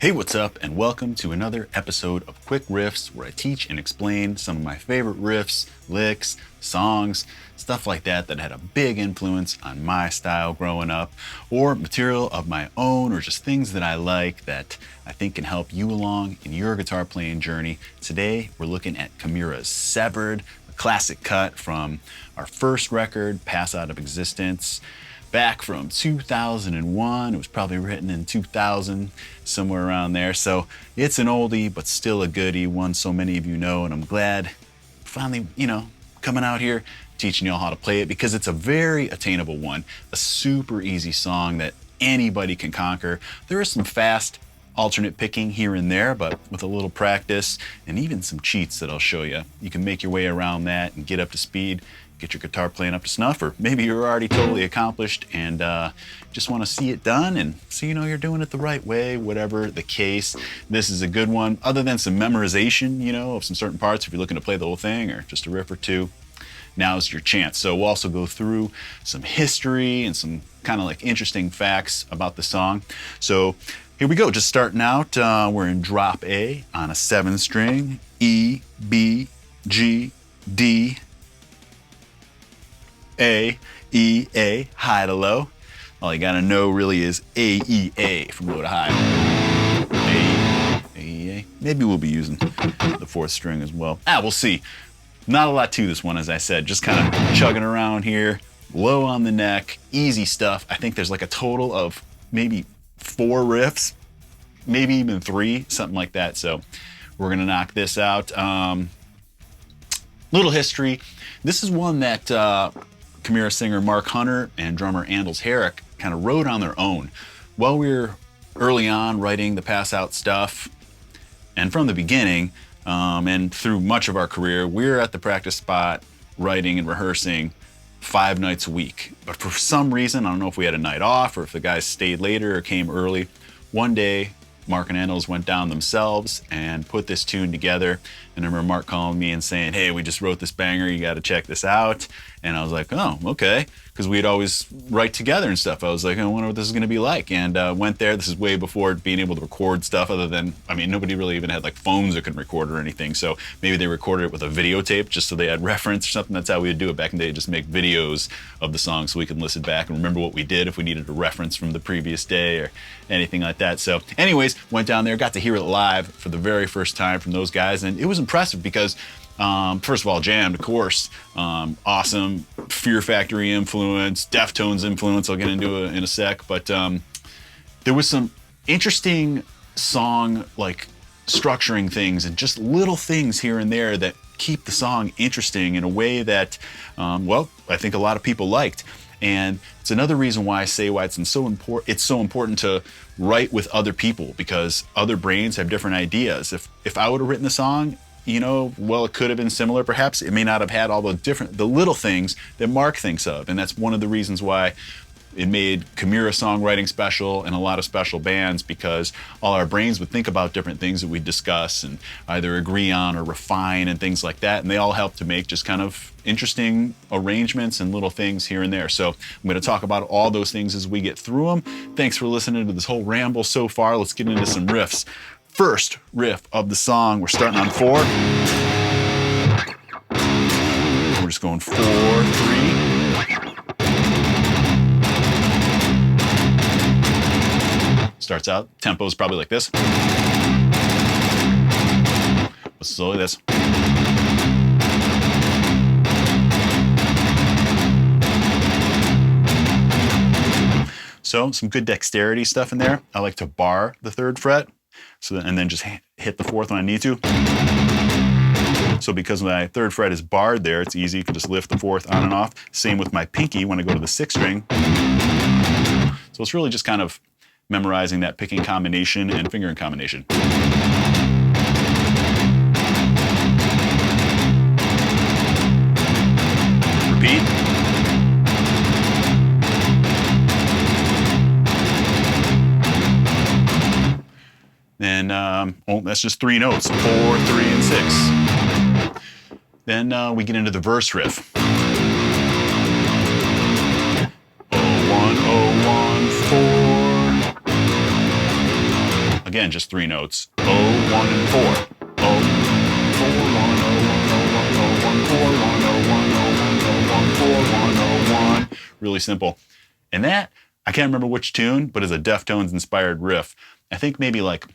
Hey, what's up, and welcome to another episode of Quick Riffs, where I teach and explain some of my favorite riffs, licks, songs, stuff like that that had a big influence on my style growing up, or material of my own, or just things that I like that I think can help you along in your guitar playing journey. Today, we're looking at Chimaira Severed, a classic cut from our first record, Pass Out of Existence. Back from 2001, it was probably written in 2000, somewhere around there. So it's an oldie, but still a goodie, one so many of you know, and I'm glad finally, coming out here, teaching y'all how to play it because it's a very attainable one, a super easy song that anybody can conquer. There is some fast alternate picking here and there, but with a little practice and even some cheats that I'll show you, you can make your way around that and get up to speed. Get your guitar playing up to snuff, or maybe you're already totally accomplished and just want to see it done and so you know you're doing it the right way, whatever the case. This is a good one. Other than some memorization, of some certain parts, if you're looking to play the whole thing or just a riff or two, now's your chance. So we'll also go through some history and some kind of like interesting facts about the song. So here we go, just starting out, we're in drop A on a 7-string, E, B, G, D, A, E, A, high to low. All you gotta know really is A, E, A from low to high. A, E, A. Maybe we'll be using the 4th string as well. We'll see. Not a lot to this one, as I said. Just kind of chugging around here, low on the neck, easy stuff. I think there's like a total of maybe 4 riffs, maybe even 3, something like that. So we're gonna knock this out. Little history. This is one that Chimaira singer Mark Hunter and drummer Anders Herrick kind of wrote on their own. While we were early on writing the Pass Out stuff, and from the beginning, and through much of our career, we were at the practice spot writing and rehearsing 5 nights a week. But for some reason, I don't know if we had a night off or if the guys stayed later or came early, one day Mark and Arnold went down themselves and put this tune together. And I remember Mark calling me and saying, hey, we just wrote this banger, you got to check this out. And I was like, oh, okay. Because we'd always write together and stuff. I was like, I wonder what this is going to be like. And went there. This is way before being able to record stuff other than, nobody really even had like phones that could record or anything. So maybe they recorded it with a videotape just so they had reference or something. That's how we would do it back in the day, just make videos of the song so we could listen back and remember what we did if we needed a reference from the previous day or anything like that. So anyways, went down there, got to hear it live for the very first time from those guys. And it was impressive because first of all, jammed, of course, awesome Fear Factory influence, Deftones influence, I'll get into it in a sec, but there was some interesting song like structuring things and just little things here and there that keep the song interesting in a way that, I think a lot of people liked. And it's another reason why I say why it's so important to write with other people, because other brains have different ideas. If I would have written the song, it could have been similar. Perhaps it may not have had all the little things that Mark thinks of. And that's one of the reasons why it made Chimaira songwriting special and a lot of special bands, because all our brains would think about different things that we discuss and either agree on or refine and things like that. And they all help to make just kind of interesting arrangements and little things here and there. So I'm going to talk about all those things as we get through them. Thanks for listening to this whole ramble so far. Let's get into some riffs. First riff of the song, we're starting on 4. We're just going 4, 3. Starts out, tempo is probably like this. But slowly this. So some good dexterity stuff in there. I like to bar the 3rd fret. And then just hit the 4th when I need to. So because my 3rd fret is barred there, it's easy. You can just lift the 4th on and off. Same with my pinky when I go to the 6th string. So it's really just kind of memorizing that picking combination and fingering combination. Repeat. Then, that's just 3 notes, 4, 3, and 6. Then we get into the verse riff. 0, 1, 0, 1, 4. again, just 3 notes. 0, 1, and 4. 0, 4, 1, 0, 1, 0, 1, 0, 1, 0, 1, 4, 1, 0, 1, 0, 1, 4, 1, 0, 1. Really simple. And that, I can't remember which tune, but is a Deftones inspired riff. I think maybe like,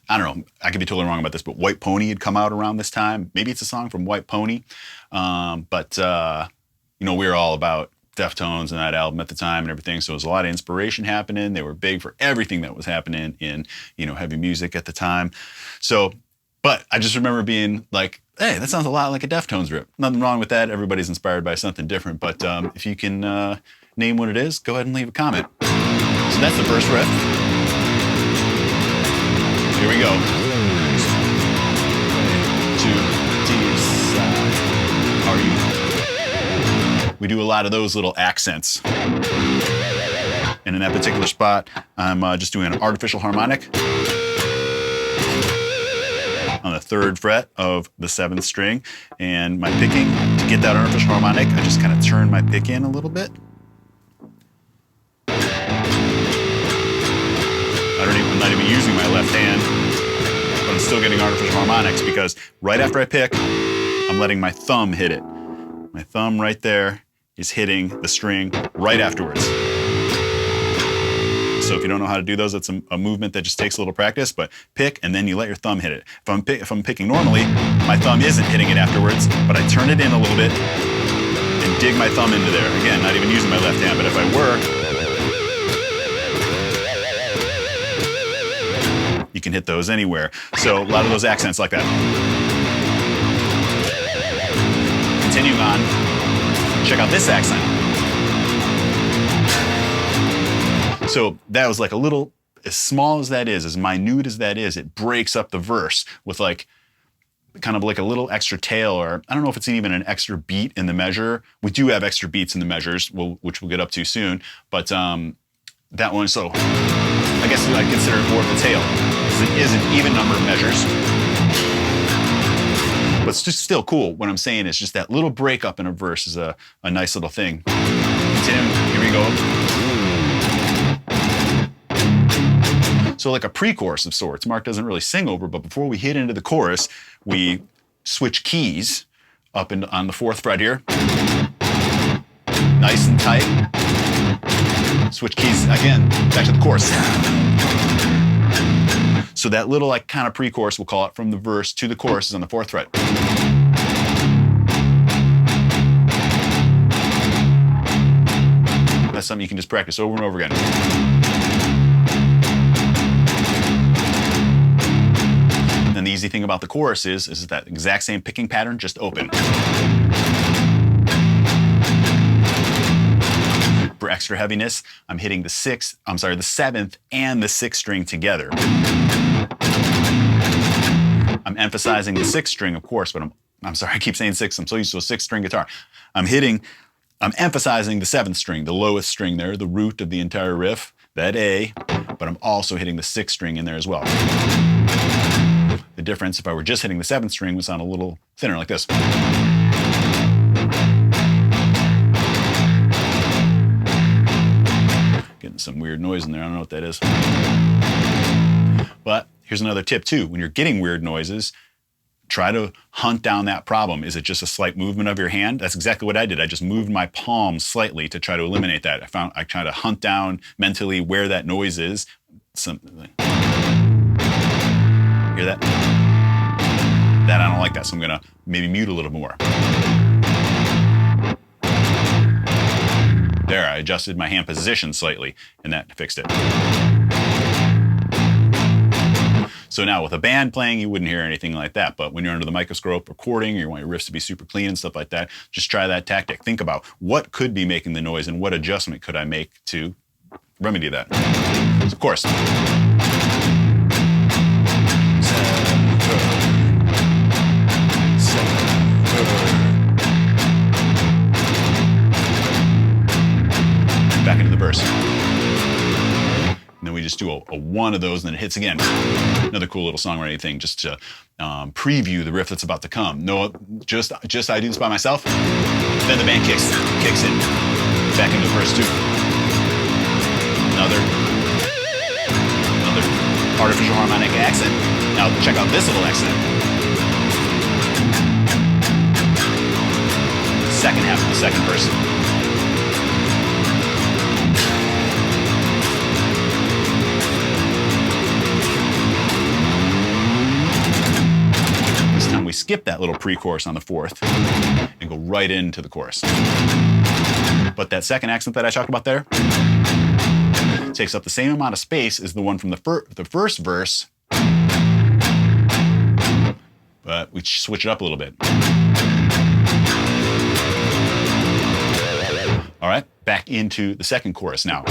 I don't know, I could be totally wrong about this, but White Pony had come out around this time. Maybe it's a song from White Pony. But you know, we were all about Deftones and that album at the time and everything. So there was a lot of inspiration happening. They were big for everything that was happening in, you know, heavy music at the time. So, but I just remember being like, hey, that sounds a lot like a Deftones riff. Nothing wrong with that. Everybody's inspired by something different. But if you can name what it is, go ahead and leave a comment. So that's the first riff. Here we go. To decide, are you? We do a lot of those little accents. And in that particular spot, I'm just doing an artificial harmonic on the 3rd fret of the 7th string. And my picking, to get that artificial harmonic, I just kind of turn my pick in a little bit. I'm not even using my left hand, but I'm still getting artificial harmonics because right after I pick, I'm letting my thumb hit it. My thumb right there is hitting the string right afterwards. So if you don't know how to do those, it's a movement that just takes a little practice, but pick and then you let your thumb hit it. If I'm picking normally, my thumb isn't hitting it afterwards, but I turn it in a little bit and dig my thumb into there. Again, not even using my left hand, but if I were, you can hit those anywhere. So a lot of those accents like that. Continuing on, check out this accent. So that was like a little, as small as that is, as minute as that is, it breaks up the verse with like, kind of like a little extra tail, or I don't know if it's even an extra beat in the measure. We do have extra beats in the measures, which we'll get up to soon, but that one, so I guess I consider it more of a tail, because it is an even number of measures. But it's just still cool. What I'm saying is just that little breakup in a verse is a nice little thing. Continuing, here we go. So like a pre-chorus of sorts. Mark doesn't really sing over, but before we hit into the chorus, we switch keys up on the 4th fret here. Nice and tight. Switch keys again, back to the chorus. So that little like kind of pre-chorus, we'll call it, from the verse to the chorus is on the 4th fret. That's something you can just practice over and over again. And the easy thing about the chorus is that exact same picking pattern, just open. For extra heaviness, I'm hitting the 7th and the 6th string together. I'm emphasizing the 6th string, of course, but I'm sorry, I keep saying 6, I'm so used to a 6th string guitar. I'm emphasizing the 7th string, the lowest string there, the root of the entire riff, that A, but I'm also hitting the 6th string in there as well. The difference, if I were just hitting the 7th string, would sound a little thinner like this. Getting some weird noise in there, I don't know what that is. But here's another tip too. When you're getting weird noises, try to hunt down that problem. Is it just a slight movement of your hand? That's exactly what I did. I just moved my palm slightly to try to eliminate that. I tried to hunt down mentally where that noise is. Hear that? That I don't like that, so I'm gonna maybe mute a little more. There, I adjusted my hand position slightly, and that fixed it. So now with a band playing, you wouldn't hear anything like that, but when you're under the microscope recording, or you want your riffs to be super clean and stuff like that, just try that tactic. Think about what could be making the noise and what adjustment could I make to remedy that. So of course. Back into the verse. And then we just do a one of those, and then it hits again. Another cool little songwriting thing, just to preview the riff that's about to come. No, just I do this by myself. Then the band kicks in. Back into the verse too. Another. artificial harmonic accent. Now check out this little accent. Second half of the second verse. This time we skip that little pre-chorus on the fourth and go right into the chorus. But that second accent that I talked about there takes up the same amount of space as the one from the first verse, but we switch it up a little bit. All right, back into the second chorus now.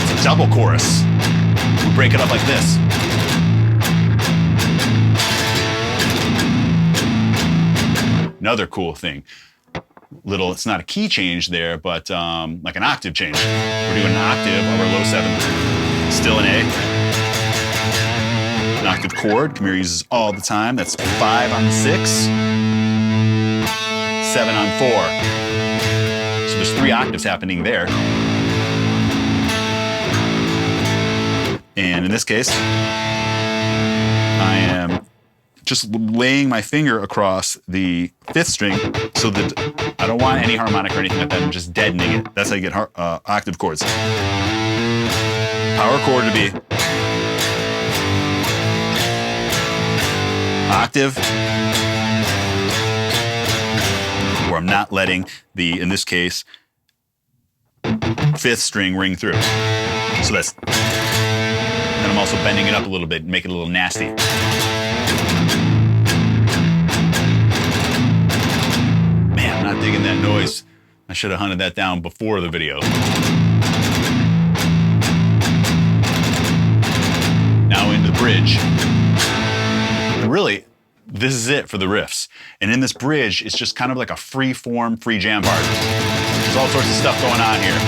It's a double chorus. We break it up like this. Another cool thing, it's not a key change there, but like an octave change. We're doing an octave of our low seventh, still an A. An octave chord, Chimaira uses all the time. That's 5 on 6, 7 on 4. So there's 3 octaves happening there. And in this case, I am just laying my finger across the 5th string so that I don't want any harmonic or anything like that. I'm just deadening it. That's how you get octave chords. Power chord to be octave, where I'm not letting the, in this case, 5th string ring through. So that's, and I'm also bending it up a little bit and make it a little nasty. Man, I'm not digging that noise. I should have hunted that down before the video. Now into the bridge. And really, this is it for the riffs. And in this bridge, it's just kind of like a free form, free jam part. There's all sorts of stuff going on here.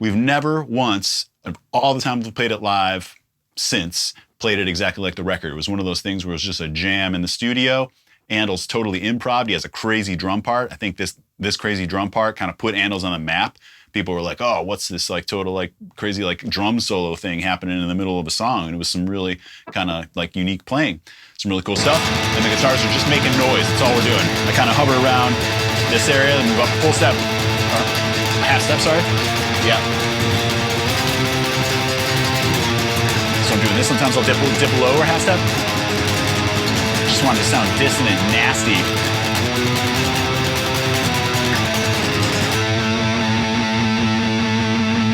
We've never once, all the times we've played it live since, played it exactly like the record. It was one of those things where it was just a jam in the studio. Andel's totally improv. He has a crazy drum part. I think this crazy drum part kind of put Andel's on the map. People were like, oh, what's this like total like crazy like drum solo thing happening in the middle of a song? And it was some really kind of like unique playing. Some really cool stuff. And the guitars are just making noise. That's all we're doing. I kind of hover around this area and move up a full step. Half step, sorry. Yeah. So I'm doing this. Sometimes I'll dip low or half step. Just want it to sound dissonant, nasty.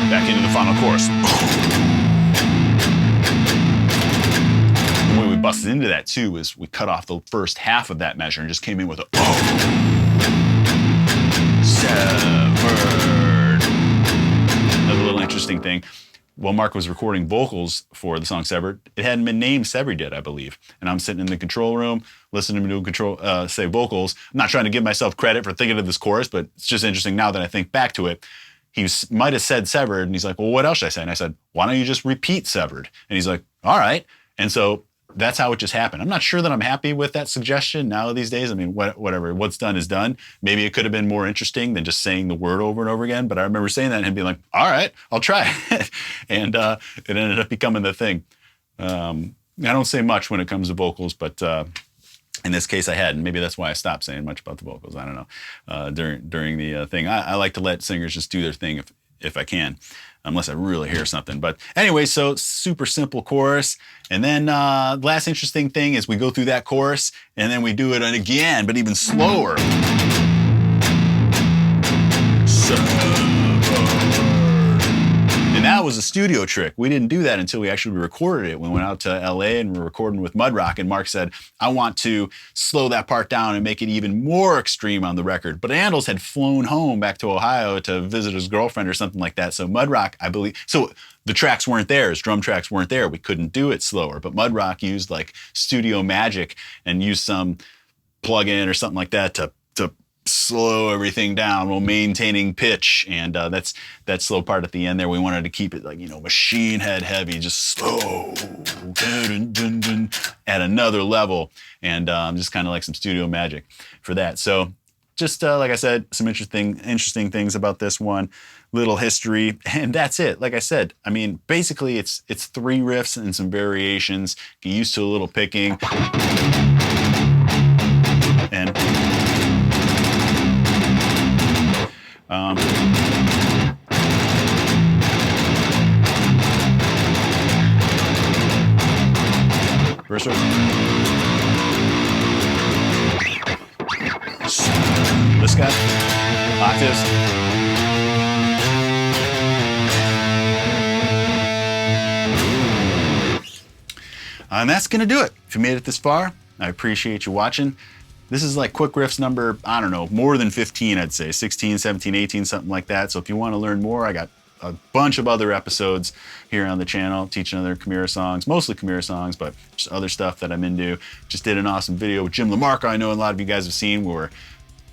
Back into the final chorus. The way we busted into that too is we cut off the first half of that measure and just came in with a severed. Another little interesting thing. While Mark was recording vocals for the song Severed, it hadn't been named Severed yet, I believe. And I'm sitting in the control room, listening to him say vocals. I'm not trying to give myself credit for thinking of this chorus, but it's just interesting now that I think back to it. He might have said Severed, and he's like, well, what else should I say? And I said, why don't you just repeat Severed? And he's like, all right. And so that's how it just happened. I'm not sure that I'm happy with that suggestion now these days. I mean, whatever, what's done is done. Maybe it could have been more interesting than just saying the word over and over again. But I remember saying that and him being like, all right, I'll try it. And it ended up becoming the thing. I don't say much when it comes to vocals, but in this case I hadn't. Maybe that's why I stopped saying much about the vocals. I don't know. During the thing, I like to let singers just do their thing if I can. Unless I really hear something. But anyway, so super simple chorus. And then the last interesting thing is we go through that chorus and then we do it again, but even slower. And that was a studio trick. We didn't do that until we actually recorded it. We went out to LA and we were recording with Mudrock, and Mark said, I want to slow that part down and make it even more extreme on the record. But Andel's had flown home back to Ohio to visit his girlfriend or something like that. So Mudrock, I believe, so the tracks weren't there, his drum tracks weren't there. We couldn't do it slower. But Mudrock used like studio magic and used some plug-in or something like that to slow everything down while maintaining pitch. And that's that slow part at the end there. We wanted to keep it like, machine head heavy, just slow, at another level. And just kind of like some studio magic for that. So just like I said, some interesting things about this one, little history, and that's it. Like I said, I mean, basically it's 3 riffs and some variations. Get used to a little picking. And verse riff. This guy, octaves. And that's gonna do it. If you made it this far, I appreciate you watching. This is like quick riffs number, I don't know, more than 15, I'd say, 16, 17, 18, something like that. So if you want to learn more, I got a bunch of other episodes here on the channel, teaching other Chimaira songs, mostly Chimaira songs, but just other stuff that I'm into. Just did an awesome video with Jim LaMarca, I know a lot of you guys have seen, where we're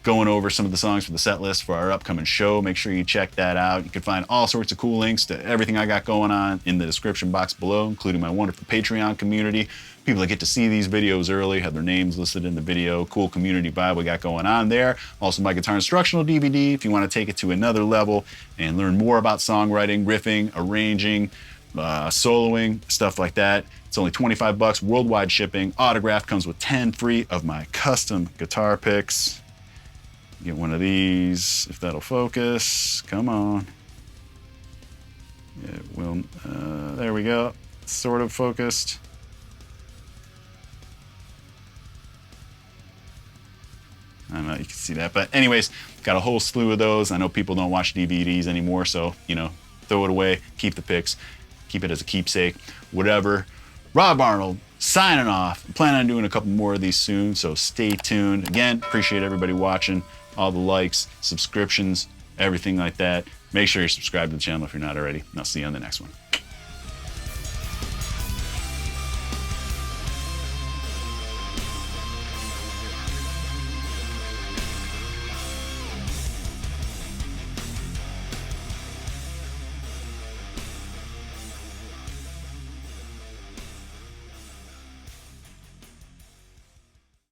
going over some of the songs for the set list for our upcoming show. Make sure you check that out. You can find all sorts of cool links to everything I got going on in the description box below, including my wonderful Patreon community. People that get to see these videos early, have their names listed in the video. Cool community vibe we got going on there. Also my guitar instructional DVD if you want to take it to another level and learn more about songwriting, riffing, arranging, soloing, stuff like that. It's only 25 bucks, worldwide shipping. Autographed, comes with 10 free of my custom guitar picks. Get one of these, if that'll focus. Come on. It will, there we go. Sort of focused. I don't know, you can see that. But anyways, got a whole slew of those. I know people don't watch DVDs anymore, so, you know, throw it away, keep the pics, keep it as a keepsake, whatever. Rob Arnold, signing off. I'm planning on doing a couple more of these soon, so stay tuned. Again, appreciate everybody watching, all the likes, subscriptions, everything like that. Make sure you're subscribed to the channel if you're not already, and I'll see you on the next one.